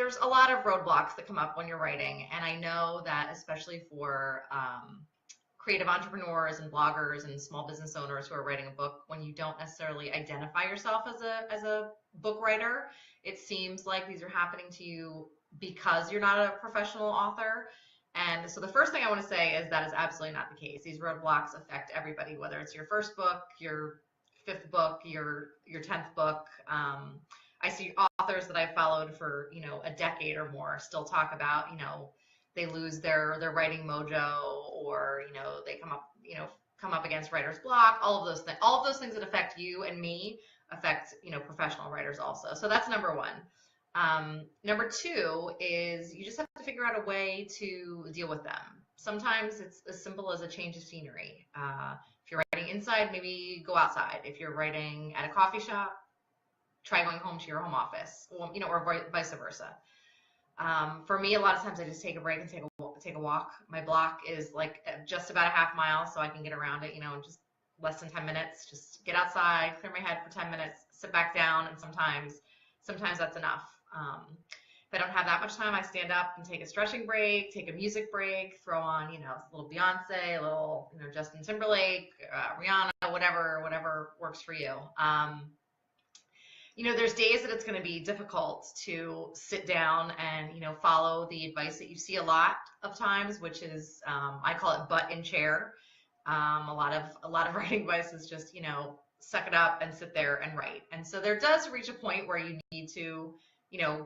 there's a lot of roadblocks that come up when you're writing. And I know that especially for creative entrepreneurs and bloggers and small business owners who are writing a book, when you don't necessarily identify yourself as a book writer, it seems like these are happening to you because you're not a professional author. And so the first thing I want to say is that is absolutely not the case. These roadblocks affect everybody, whether it's your first book, your fifth book, your 10th book. I see authors that I've followed for, a decade or more still talk about, they lose their writing mojo, or, they come up against writer's block, all of those things that affect you and me affect, professional writers also. So that's number one. Number two is you just have to figure out a way to deal with them. Sometimes it's as simple as a change of scenery. If you're writing inside, maybe go outside. If you're writing at a coffee shop, try going home to your home office, or vice versa. For me, a lot of times I just take a break and take a walk. My block is like just about a half mile, so I can get around it, in just less than 10 minutes. Just get outside, clear my head for 10 minutes, sit back down, and sometimes that's enough. If I don't have that much time, I stand up and take a stretching break, take a music break, throw on, a little Beyonce, a little, Justin Timberlake, Rihanna, whatever works for you. There's days that it's going to be difficult to sit down and, follow the advice that you see a lot of times, which is, I call it butt in chair. A lot of writing advice is just, suck it up and sit there and write. And so there does reach a point where you need to,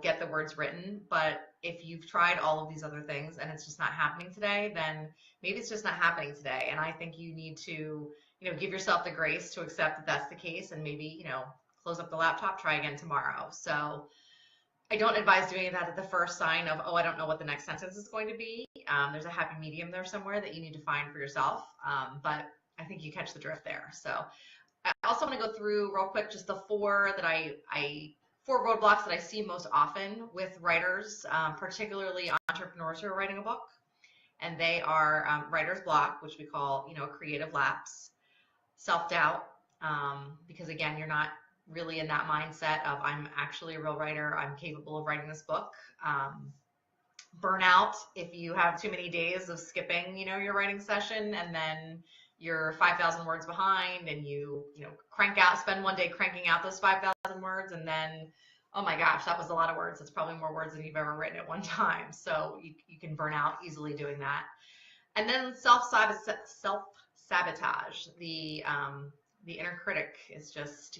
get the words written. But if you've tried all of these other things and it's just not happening today, then maybe it's just not happening today. And I think you need to, give yourself the grace to accept that that's the case, and maybe, close up the laptop, try again tomorrow. So I don't advise doing that at the first sign of, I don't know what the next sentence is going to be. There's a happy medium there somewhere that you need to find for yourself. But I think you catch the drift there. So I also want to go through real quick just the four roadblocks that I see most often with writers, particularly entrepreneurs who are writing a book. And they are writer's block, which we call, creative lapse, self-doubt, because again, you're not really in that mindset of I'm actually a real writer, I'm capable of writing this book. Burnout, if you have too many days of skipping, your writing session, and then you're 5,000 words behind, and you spend one day cranking out those 5,000 words, and then, oh my gosh, that was a lot of words. That's probably more words than you've ever written at one time. So you can burn out easily doing that. And then self-sabotage, the inner critic is just,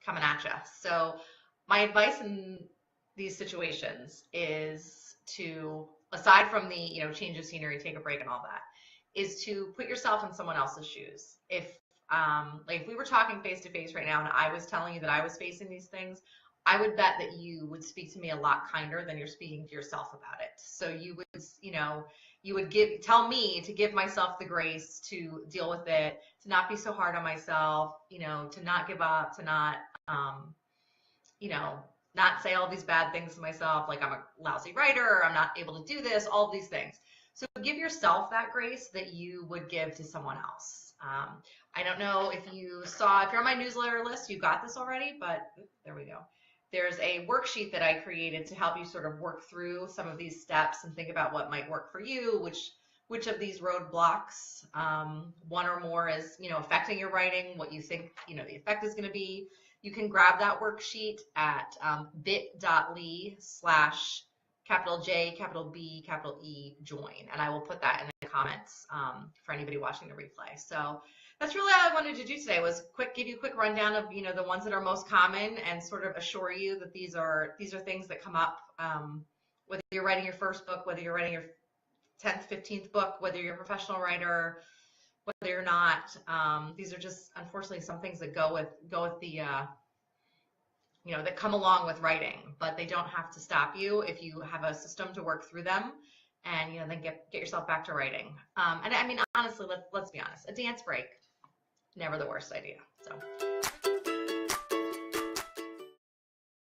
coming at you. So my advice in these situations is to, aside from the, change of scenery, take a break and all that, is to put yourself in someone else's shoes. If we were talking face to face right now and I was telling you that I was facing these things, I would bet that you would speak to me a lot kinder than you're speaking to yourself about it. So you would, you would tell me to give myself the grace to deal with it, to not be so hard on myself, to not give up, to not, not say all these bad things to myself, like I'm a lousy writer, or I'm not able to do this, all of these things. So give yourself that grace that you would give to someone else. I don't know if you're on my newsletter list, you got this already, but there we go. There's a worksheet that I created to help you sort of work through some of these steps and think about what might work for you, which of these roadblocks, one or more, is, affecting your writing, what you think, the effect is going to be. You can grab that worksheet at bit.ly/J, E, join. And I will put that in the comments for anybody watching the replay. So that's really all I wanted to do today, was give you a quick rundown of, the ones that are most common, and sort of assure you that these are things that come up, whether you're writing your first book, whether you're writing your 10th, 15th book, whether you're a professional writer, whether you're not. These are just, unfortunately, some things that go with the, that come along with writing, but they don't have to stop you if you have a system to work through them, and, then get yourself back to writing. And I mean, honestly, let's be honest, a dance break, never the worst idea. So